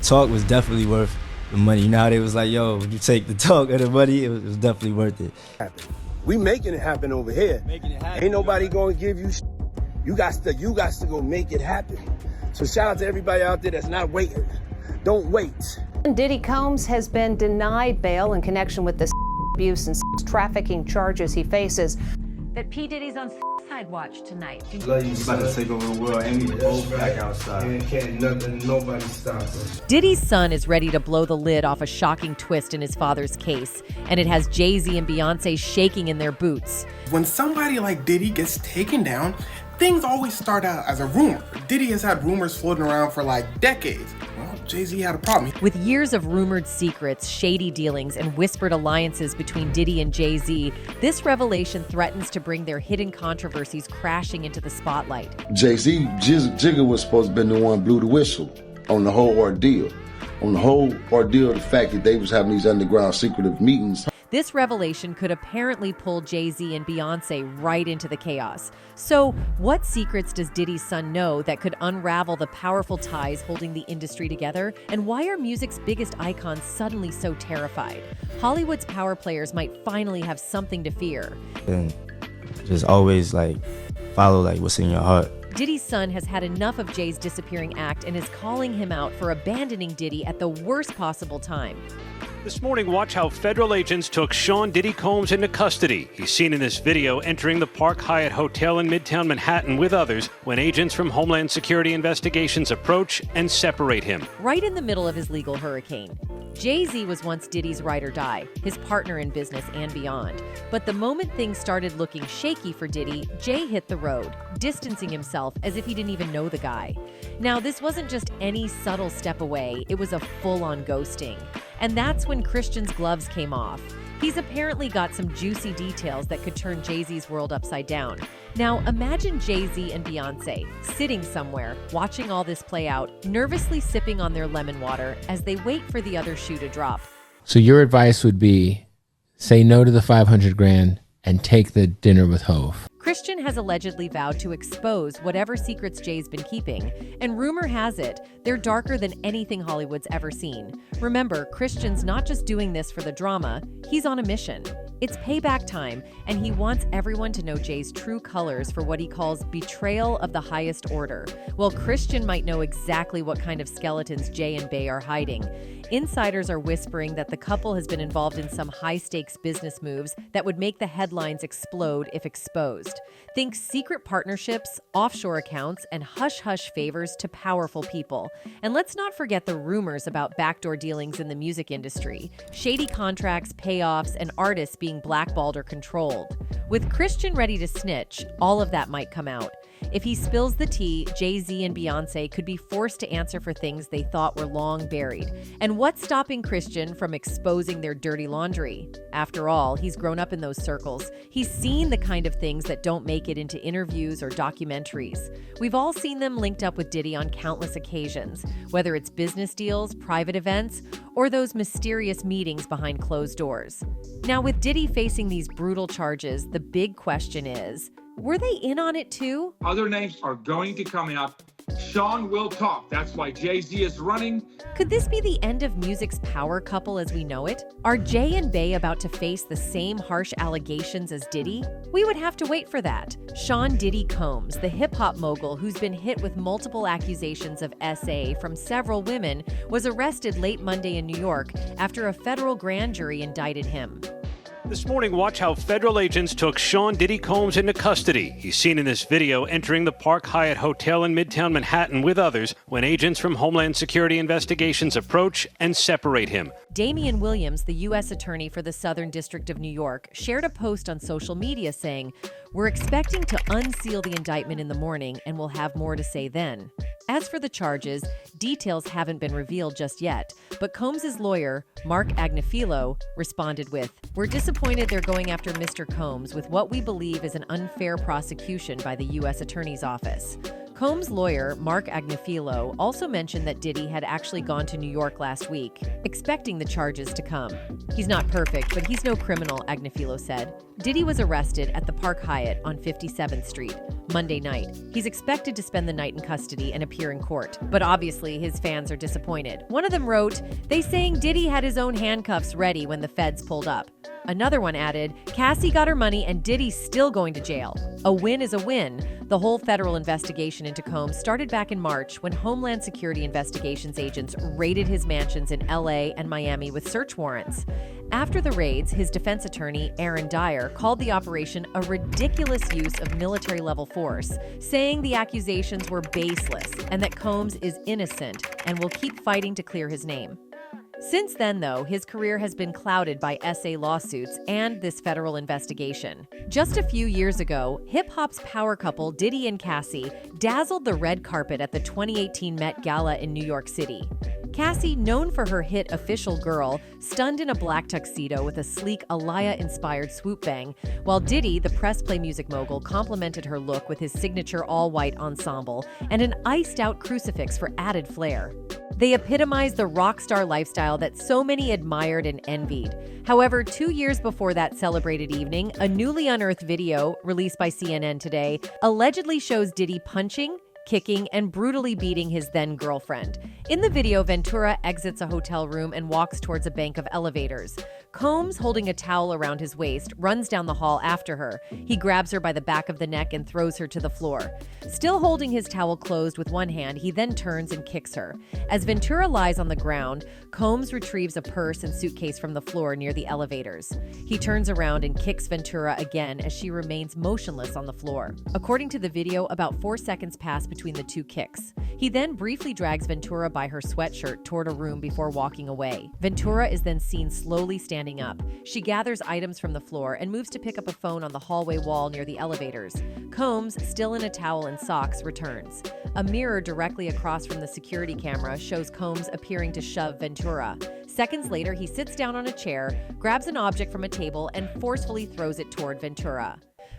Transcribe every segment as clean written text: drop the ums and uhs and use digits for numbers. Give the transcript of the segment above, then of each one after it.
talk was definitely worth the money. You know how they was like, yo, when you take the talk or the money, it was definitely worth it. We making it happen over here. Ain't nobody gonna give you You got to go make it happen. So shout out to everybody out there that's not waiting. Don't wait. Diddy Combs has been denied bail in connection with the abuse and trafficking charges he faces. That P. Diddy's on side watch tonight. Love you, about to take over the world, and we both back outside. And can't nobody stop us. Diddy's son is ready to blow the lid off a shocking twist in his father's case, and it has Jay-Z and Beyonce shaking in their boots. When somebody like Diddy gets taken down, things always start out as a rumor. Diddy has had rumors floating around for like decades. Well, Jay-Z had a problem. With years of rumored secrets, shady dealings, and whispered alliances between Diddy and Jay-Z, this revelation threatens to bring their hidden controversies crashing into the spotlight. Jay-Z, Jigga was supposed to be the one blew the whistle on the whole ordeal. On the whole ordeal, the fact that they was having these underground secretive meetings. This revelation could apparently pull Jay-Z and Beyonce right into the chaos. So, what secrets does Diddy's son know that could unravel the powerful ties holding the industry together? And why are music's biggest icons suddenly so terrified? Hollywood's power players might finally have something to fear. And just always follow what's in your heart. Diddy's son has had enough of Jay's disappearing act and is calling him out for abandoning Diddy at the worst possible time. This morning, watch how federal agents took Sean Diddy Combs into custody. He's seen in this video entering the Park Hyatt Hotel in Midtown Manhattan with others when agents from Homeland Security Investigations approach and separate him. Right in the middle of his legal hurricane. Jay-Z was once Diddy's ride or die, his partner in business and beyond. But the moment things started looking shaky for Diddy, Jay hit the road, distancing himself as if he didn't even know the guy. Now, this wasn't just any subtle step away, it was a full-on ghosting. And that's when Christian's gloves came off. He's apparently got some juicy details that could turn Jay-Z's world upside down. Now, imagine Jay-Z and Beyonce sitting somewhere, watching all this play out, nervously sipping on their lemon water as they wait for the other shoe to drop. So your advice would be, say no to the 500 grand and take the dinner with Hov. Christian has allegedly vowed to expose whatever secrets Jay's been keeping, and rumor has it, they're darker than anything Hollywood's ever seen. Remember, Christian's not just doing this for the drama, he's on a mission. It's payback time, and he wants everyone to know Jay's true colors for what he calls betrayal of the highest order. Well, Christian might know exactly what kind of skeletons Jay and Bey are hiding. Insiders are whispering that the couple has been involved in some high-stakes business moves that would make the headlines explode if exposed. Think secret partnerships, offshore accounts, and hush-hush favors to powerful people. And let's not forget the rumors about backdoor dealings in the music industry, shady contracts, payoffs, and artists being blackballed or controlled. With Christian ready to snitch, all of that might come out. If he spills the tea, Jay-Z and Beyonce could be forced to answer for things they thought were long buried. And what's stopping Christian from exposing their dirty laundry? After all, he's grown up in those circles. He's seen the kind of things that don't make it into interviews or documentaries. We've all seen them linked up with Diddy on countless occasions, whether it's business deals, private events, or those mysterious meetings behind closed doors. Now, with Diddy facing these brutal charges, the big question is, were they in on it too? Other names are going to come out. Sean will talk. That's why Jay-Z is running. Could this be the end of music's power couple as we know it? Are Jay and Bey about to face the same harsh allegations as Diddy? We would have to wait for that. Sean Diddy Combs, the hip-hop mogul who's been hit with multiple accusations of SA from several women, was arrested late Monday in New York after a federal grand jury indicted him. This morning, watch how federal agents took Sean Diddy Combs into custody. He's seen in this video entering the Park Hyatt Hotel in Midtown Manhattan with others when agents from Homeland Security Investigations approach and separate him. Damian Williams, the U.S. Attorney for the Southern District of New York, shared a post on social media saying, "We're expecting to unseal the indictment in the morning and we'll have more to say then." As for the charges, details haven't been revealed just yet, but Combs' lawyer, Marc Agnifilo, responded with, "We're disappointed they're going after Mr. Combs with what we believe is an unfair prosecution by the U.S. Attorney's Office. Combs' lawyer, Marc Agnifilo, also mentioned that Diddy had actually gone to New York last week, expecting the charges to come. He's not perfect, but he's no criminal, Agnifilo said. Diddy was arrested at the Park Hyatt on 57th Street Monday night. He's expected to spend the night in custody and appear in court, but obviously his fans are disappointed. One of them wrote, "They saying Diddy had his own handcuffs ready when the feds pulled up." Another one added, "Cassie got her money and Diddy's still going to jail. A win is a win." The whole federal investigation into Combs started back in March when Homeland Security Investigations agents raided his mansions in LA and Miami with search warrants. After the raids, his defense attorney, Aaron Dyer, called the operation a ridiculous use of military-level force, saying the accusations were baseless and that Combs is innocent and will keep fighting to clear his name. Since then, though, his career has been clouded by SA lawsuits and this federal investigation. Just a few years ago, hip-hop's power couple Diddy and Cassie dazzled the red carpet at the 2018 Met Gala in New York City. Cassie, known for her hit Official Girl, stunned in a black tuxedo with a sleek Aliyah-inspired swoop bang, while Diddy, the press play music mogul, complimented her look with his signature all-white ensemble and an iced-out crucifix for added flair. They epitomized the rock star lifestyle that so many admired and envied. However, 2 years before that celebrated evening, a newly unearthed video, released by CNN today, allegedly shows Diddy punching, kicking, and brutally beating his then-girlfriend. In the video, Ventura exits a hotel room and walks towards a bank of elevators. Combs, holding a towel around his waist, runs down the hall after her. He grabs her by the back of the neck and throws her to the floor. Still holding his towel closed with one hand, he then turns and kicks her. As Ventura lies on the ground, Combs retrieves a purse and suitcase from the floor near the elevators. He turns around and kicks Ventura again as she remains motionless on the floor. According to the video, about 4 seconds pass between the two kicks. He then briefly drags Ventura by her sweatshirt toward a room before walking away. Ventura is then seen slowly standing up. She gathers items from the floor and moves to pick up a phone on the hallway wall near the elevators. Combs, still in a towel and socks, returns. A mirror directly across from the security camera shows Combs appearing to shove Ventura. Seconds later, he sits down on a chair, grabs an object from a table, and forcefully throws it toward Ventura.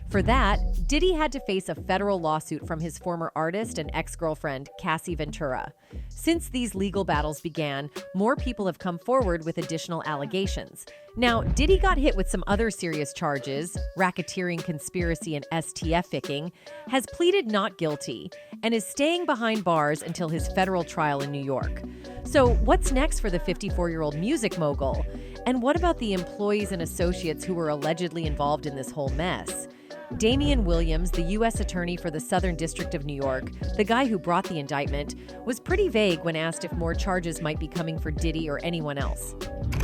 For that, Diddy had to face a federal lawsuit from his former artist and ex-girlfriend, Cassie Ventura. Since these legal battles began, more people have come forward with additional allegations. Now, Diddy got hit with some other serious charges, racketeering, conspiracy, and STF-icking, has pleaded not guilty, and is staying behind bars until his federal trial in New York. So what's next for the 54-year-old music mogul? And what about the employees and associates who were allegedly involved in this whole mess? Damian Williams, the U.S. Attorney for the Southern District of New York, the guy who brought the indictment, was pretty vague when asked if more charges might be coming for Diddy or anyone else.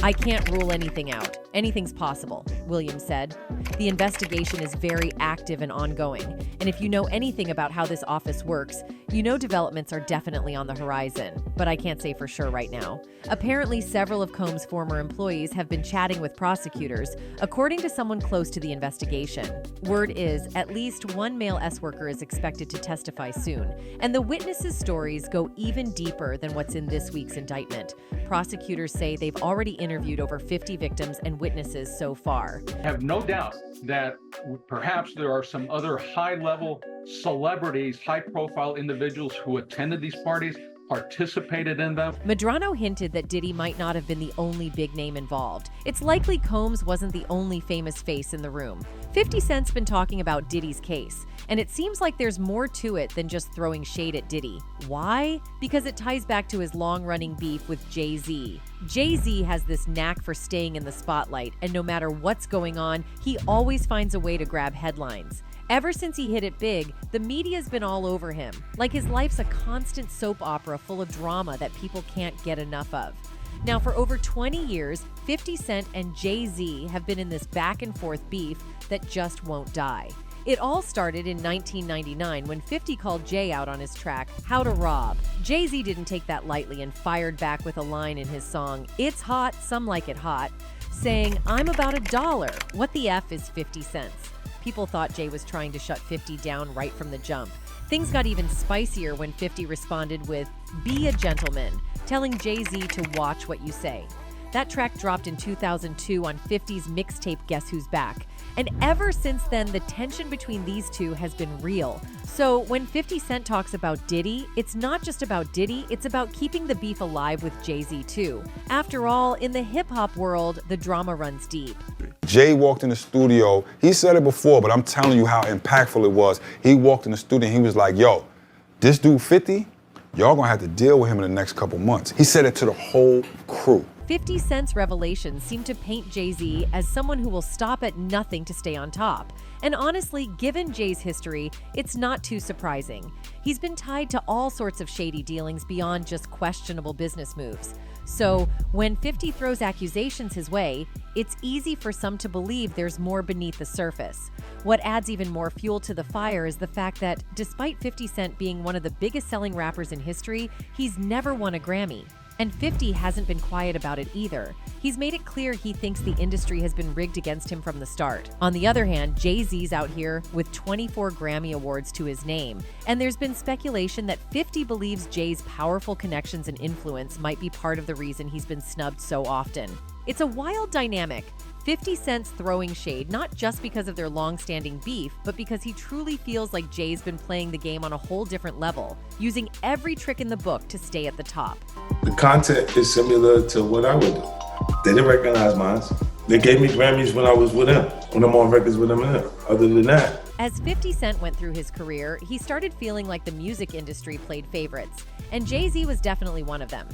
"I can't rule anything out. Anything's possible," Williams said. "The investigation is very active and ongoing, and if you know anything about how this office works, you know developments are definitely on the horizon, but I can't say for sure right now." Apparently, several of Combs' former employees have been chatting with prosecutors, according to someone close to the investigation. Word is, at least one male S-worker is expected to testify soon, and the witnesses' stories go even deeper than what's in this week's indictment. Prosecutors say they've already interviewed over 50 victims and witnesses so far. I have no doubt that perhaps there are some other high-level celebrities, high-profile individuals who attended these parties, participated in them. Medrano hinted that Diddy might not have been the only big name involved. It's likely Combs wasn't the only famous face in the room. 50 Cent's been talking about Diddy's case, and it seems like there's more to it than just throwing shade at Diddy. Why? Because it ties back to his long-running beef with Jay-Z. Jay-Z has this knack for staying in the spotlight, and no matter what's going on, he always finds a way to grab headlines. Ever since he hit it big, the media's been all over him, like his life's a constant soap opera full of drama that people can't get enough of. Now, for over 20 years, 50 Cent and Jay-Z have been in this back-and-forth beef that just won't die. It all started in 1999 when 50 called Jay out on his track, How to Rob. Jay-Z didn't take that lightly and fired back with a line in his song, It's Hot, Some Like It Hot, saying, I'm about $1. What the F is 50 cents? People thought Jay was trying to shut 50 down right from the jump. Things got even spicier when 50 responded with, Be a gentleman, telling Jay-Z to watch what you say. That track dropped in 2002 on 50's mixtape Guess Who's Back. And ever since then, the tension between these two has been real. So when 50 Cent talks about Diddy, it's not just about Diddy, it's about keeping the beef alive with Jay-Z too. After all, in the hip-hop world, the drama runs deep. Jay walked in the studio, he said it before, but I'm telling you how impactful it was. He walked in the studio and he was like, yo, this dude 50, y'all gonna have to deal with him in the next couple months. He said it to the whole crew. 50 Cent's revelations seem to paint Jay-Z as someone who will stop at nothing to stay on top. And honestly, given Jay's history, it's not too surprising. He's been tied to all sorts of shady dealings beyond just questionable business moves. So when 50 throws accusations his way, it's easy for some to believe there's more beneath the surface. What adds even more fuel to the fire is the fact that despite 50 Cent being one of the biggest selling rappers in history, he's never won a Grammy. And 50 hasn't been quiet about it either. He's made it clear he thinks the industry has been rigged against him from the start. On the other hand, Jay-Z's out here with 24 Grammy Awards to his name. And there's been speculation that 50 believes Jay's powerful connections and influence might be part of the reason he's been snubbed so often. It's a wild dynamic. 50 Cent's throwing shade not just because of their long-standing beef, but because he truly feels like Jay's been playing the game on a whole different level, using every trick in the book to stay at the top. The content is similar to what I would do. They didn't recognize mine. They gave me Grammys when I was with them, when I'm on records with them now. Other than that. As 50 Cent went through his career, he started feeling like the music industry played favorites, and Jay-Z was definitely one of them.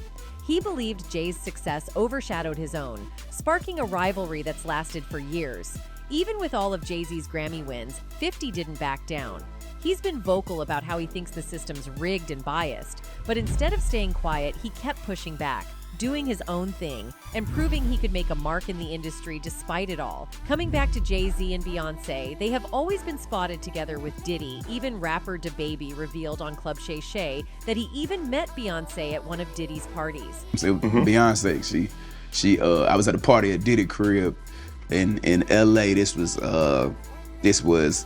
He believed Jay's success overshadowed his own, sparking a rivalry that's lasted for years. Even with all of Jay-Z's Grammy wins, 50 didn't back down. He's been vocal about how he thinks the system's rigged and biased, but instead of staying quiet, he kept pushing back, doing his own thing, and proving he could make a mark in the industry despite it all. Coming back to Jay-Z and Beyonce, they have always been spotted together with Diddy. Even rapper DaBaby revealed on Club Shay Shay that he even met Beyonce at one of Diddy's parties. Beyonce, I was at a party at Diddy crib in LA. This was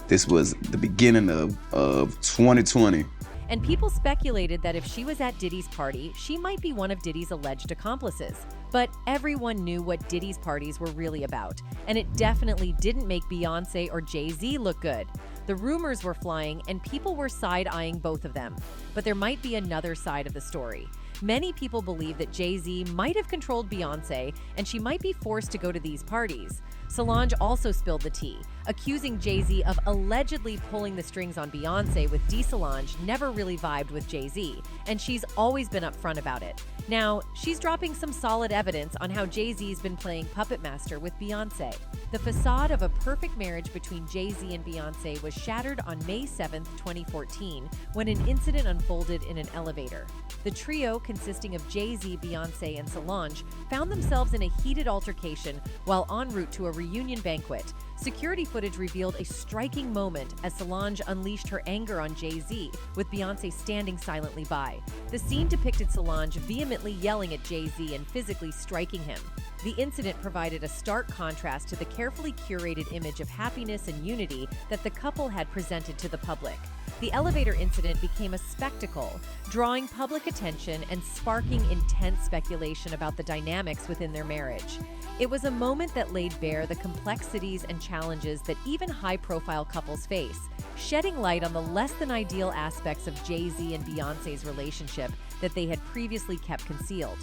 the beginning of 2020. And people speculated that if she was at Diddy's party, she might be one of Diddy's alleged accomplices. But everyone knew what Diddy's parties were really about, and it definitely didn't make Beyonce or Jay-Z look good. The rumors were flying, and people were side-eyeing both of them. But there might be another side of the story. Many people believe that Jay-Z might have controlled Beyonce, and she might be forced to go to these parties. Solange also spilled the tea, accusing Jay-Z of allegedly pulling the strings on Beyonce, with Solange never really vibed with Jay-Z, and she's always been upfront about it. Now, she's dropping some solid evidence on how Jay-Z's been playing puppet master with Beyonce. The facade of a perfect marriage between Jay-Z and Beyonce was shattered on May 7th, 2014, when an incident unfolded in an elevator. The trio, consisting of Jay-Z, Beyonce, and Solange, found themselves in a heated altercation while en route to a reunion banquet. Security footage revealed a striking moment as Solange unleashed her anger on Jay-Z, with Beyonce standing silently by. The scene depicted Solange vehemently yelling at Jay-Z and physically striking him. The incident provided a stark contrast to the carefully curated image of happiness and unity that the couple had presented to the public. The elevator incident became a spectacle, drawing public attention and sparking intense speculation about the dynamics within their marriage. It was a moment that laid bare the complexities and challenges that even high-profile couples face, shedding light on the less-than-ideal aspects of Jay-Z and Beyonce's relationship that they had previously kept concealed.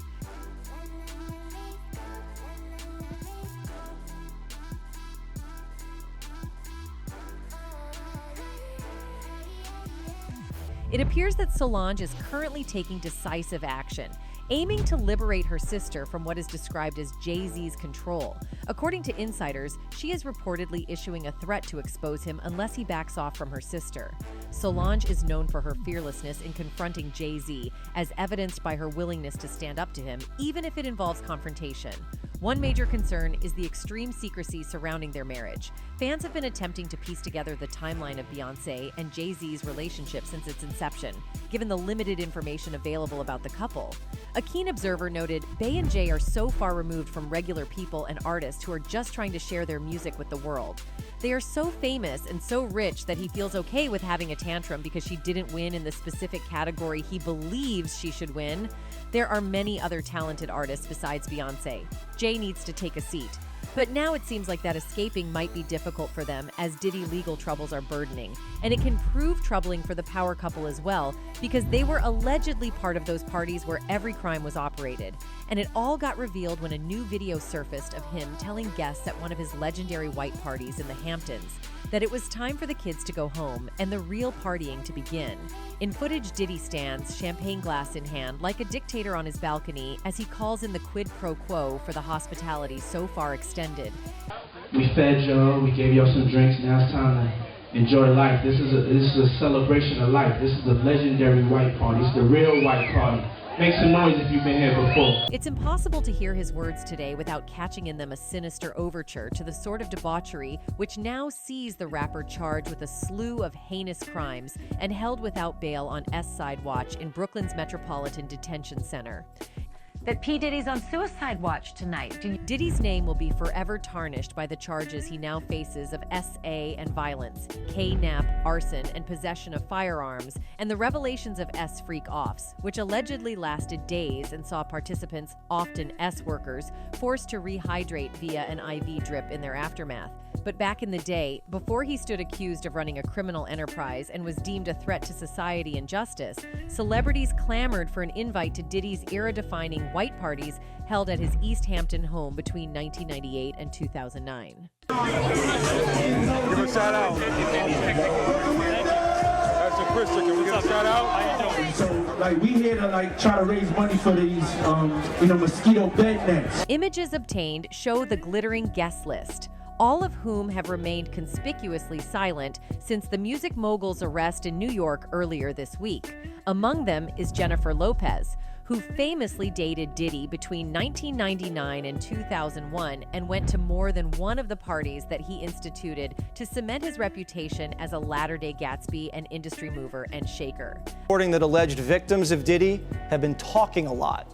It appears that Solange is currently taking decisive action, aiming to liberate her sister from what is described as Jay-Z's control. According to insiders, she is reportedly issuing a threat to expose him unless he backs off from her sister. Solange is known for her fearlessness in confronting Jay-Z, as evidenced by her willingness to stand up to him, even if it involves confrontation. One major concern is the extreme secrecy surrounding their marriage. Fans have been attempting to piece together the timeline of Beyonce and Jay-Z's relationship since its inception, given the limited information available about the couple. A keen observer noted, Bey and Jay are so far removed from regular people and artists who are just trying to share their music with the world. They are so famous and so rich that he feels okay with having a tantrum because she didn't win in the specific category he believes she should win. There are many other talented artists besides Beyonce. Jay needs to take a seat. But now it seems like that escaping might be difficult for them as Diddy legal troubles are burdening. And it can prove troubling for the power couple as well because they were allegedly part of those parties where every crime was operated. And it all got revealed when a new video surfaced of him telling guests at one of his legendary white parties in the Hamptons that it was time for the kids to go home and the real partying to begin. In footage, Diddy stands, champagne glass in hand, like a dictator on his balcony as he calls in the quid pro quo for the hospitality so far extended. We fed y'all, we gave y'all some drinks, now it's time to enjoy life. This is a celebration of life. This is the legendary white party. It's the real white party. Make some noise if you've been here before. It's impossible to hear his words today without catching in them a sinister overture to the sort of debauchery which now sees the rapper charged with a slew of heinous crimes and held without bail on S Side Watch in Brooklyn's Metropolitan Detention Center. That P. Diddy's on suicide watch tonight. Diddy's name will be forever tarnished by the charges he now faces of SA and violence, K-nap, arson, and possession of firearms, and the revelations of S freak-offs, which allegedly lasted days and saw participants, often S workers, forced to rehydrate via an IV drip in their aftermath. But back in the day, before he stood accused of running a criminal enterprise and was deemed a threat to society and justice, celebrities clamored for an invite to Diddy's era-defining white parties held at his East Hampton home between 1998 and 2009. Give a shout out. That's a Christian. Can we get a shout out? How you doing? So, we here to, try to raise money for these, mosquito bed nets. Images obtained show the glittering guest list, all of whom have remained conspicuously silent since the music mogul's arrest in New York earlier this week. Among them is Jennifer Lopez, who famously dated Diddy between 1999 and 2001 and went to more than one of the parties that he instituted to cement his reputation as a latter-day Gatsby and industry mover and shaker. Reporting that alleged victims of Diddy have been talking a lot.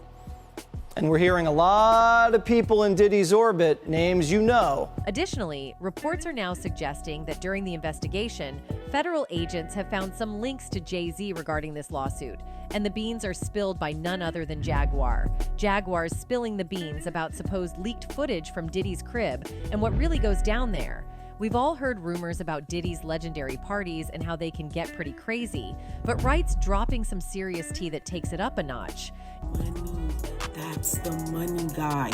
And we're hearing a lot of people in Diddy's orbit, names you know. Additionally, reports are now suggesting that during the investigation, federal agents have found some links to Jay-Z regarding this lawsuit, and the beans are spilled by none other than Jaguar. Jaguar's spilling the beans about supposed leaked footage from Diddy's crib and what really goes down there. We've all heard rumors about Diddy's legendary parties and how they can get pretty crazy, but Wright's dropping some serious tea that takes it up a notch. Money, that's the money guy.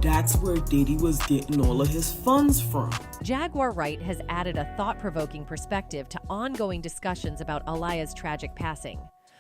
That's where Diddy was getting all of his funds from. Jaguar Wright has added a thought-provoking perspective to ongoing discussions about Alaya's tragic passing.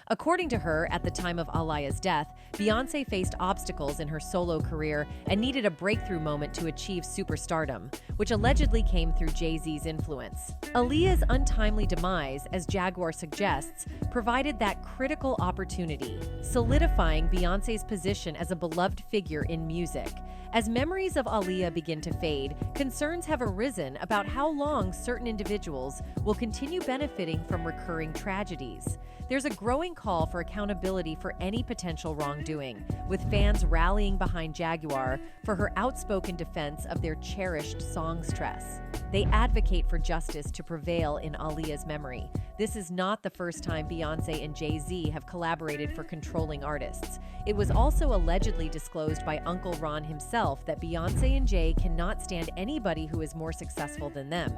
According to her, at the time of Alaya's death, Beyonce faced obstacles in her solo career and needed a breakthrough moment to achieve superstardom, which allegedly came through Jay-Z's influence. Aaliyah's untimely demise, as Jaguar suggests, provided that critical opportunity, solidifying Beyonce's position as a beloved figure in music. As memories of Aaliyah begin to fade, concerns have arisen about how long certain individuals will continue benefiting from recurring tragedies. There's a growing call for accountability for any potential wrongdoing, with fans rallying behind Jaguar for her outspoken defense of their cherished songstress. They advocate for justice to prevail in Aaliyah's memory. This is not the first time Beyonce and Jay-Z have collaborated for controlling artists. It was also allegedly disclosed by Uncle Ron himself that Beyonce and Jay cannot stand anybody who is more successful than them.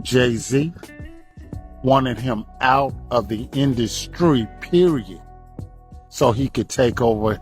Jay-Z wanted him out of the industry, period, so he could take over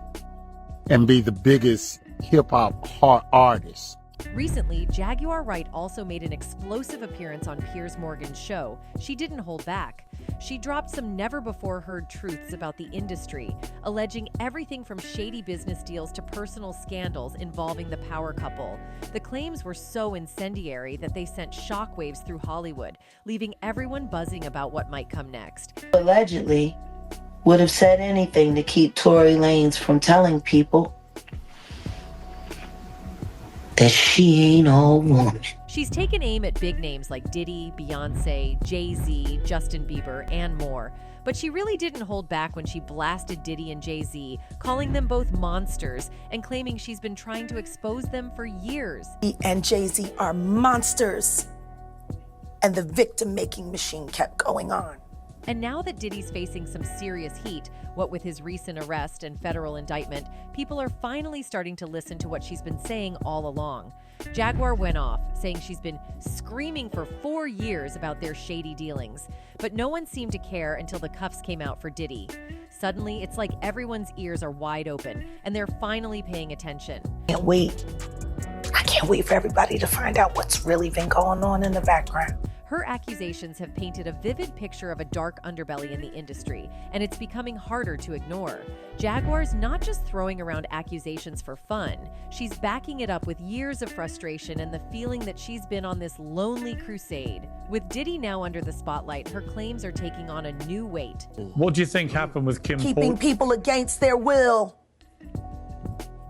and be the biggest hip-hop artist. Recently, Jaguar Wright also made an explosive appearance on Piers Morgan's show. She didn't hold back. She dropped some never-before-heard truths about the industry, alleging everything from shady business deals to personal scandals involving the power couple. The claims were so incendiary that they sent shockwaves through Hollywood, leaving everyone buzzing about what might come next. Allegedly, would have said anything to keep Tory Lanez from telling people that she ain't all woman. She's taken aim at big names like Diddy, Beyonce, Jay-Z, Justin Bieber, and more. But she really didn't hold back when she blasted Diddy and Jay-Z, calling them both monsters and claiming she's been trying to expose them for years. And Jay-Z are monsters. and the victim-making machine kept going on. And now that Diddy's facing some serious heat, what with his recent arrest and federal indictment, people are finally starting to listen to what she's been saying all along. Jaguar went off, saying she's been screaming for 4 years about their shady dealings. But no one seemed to care until the cuffs came out for Diddy. Suddenly, it's like everyone's ears are wide open, and they're finally paying attention. I can't wait for everybody to find out what's really been going on in the background. Her accusations have painted a vivid picture of a dark underbelly in the industry, and it's becoming harder to ignore. Jaguar's not just throwing around accusations for fun. She's backing it up with years of frustration and the feeling that she's been on this lonely crusade. With Diddy now under the spotlight, her claims are taking on a new weight. What do you think happened with Kim? Keeping people against their will.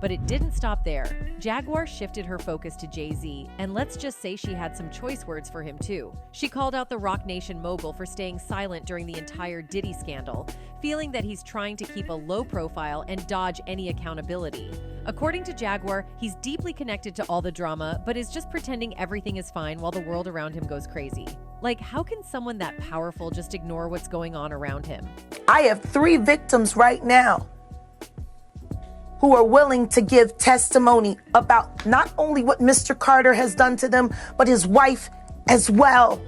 But it didn't stop there. Jaguar shifted her focus to Jay-Z, and let's just say she had some choice words for him too. She called out the Roc Nation mogul for staying silent during the entire Diddy scandal, feeling that he's trying to keep a low profile and dodge any accountability. According to Jaguar, he's deeply connected to all the drama, but is just pretending everything is fine while the world around him goes crazy. Like, how can someone that powerful just ignore what's going on around him? I have 3 victims right now who are willing to give testimony about not only what Mr. Carter has done to them, but his wife as well.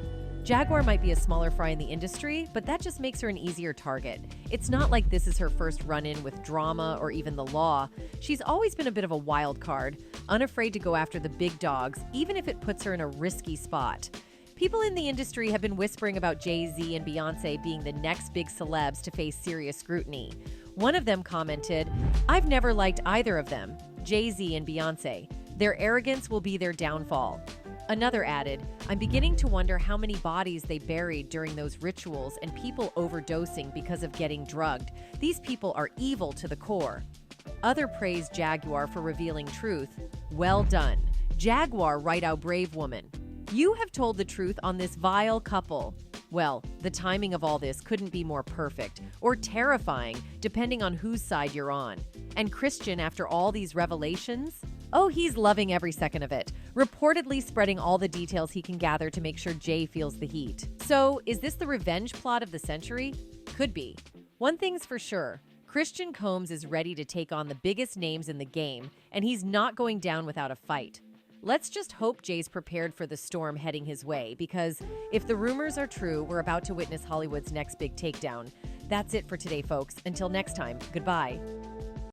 Jaguar might be a smaller fry in the industry, but that just makes her an easier target. It's not like this is her first run-in with drama or even the law. She's always been a bit of a wild card, unafraid to go after the big dogs, even if it puts her in a risky spot. People in the industry have been whispering about Jay-Z and Beyonce being the next big celebs to face serious scrutiny. One of them commented, "I've never liked either of them, Jay-Z and Beyonce. Their arrogance will be their downfall." Another added, "I'm beginning to wonder how many bodies they buried during those rituals and people overdosing because of getting drugged. These people are evil to the core." Other praised Jaguar for revealing truth. "Well done. Jaguar, right out brave woman. You have told the truth on this vile couple." Well, the timing of all this couldn't be more perfect, or terrifying, depending on whose side you're on. And Christian, after all these revelations? Oh, he's loving every second of it, reportedly spreading all the details he can gather to make sure Jay feels the heat. So, is this the revenge plot of the century? Could be. One thing's for sure, Christian Combs is ready to take on the biggest names in the game, and he's not going down without a fight. Let's just hope Jay's prepared for the storm heading his way, because if the rumors are true, we're about to witness Hollywood's next big takedown. That's it for today, folks. Until next time, goodbye.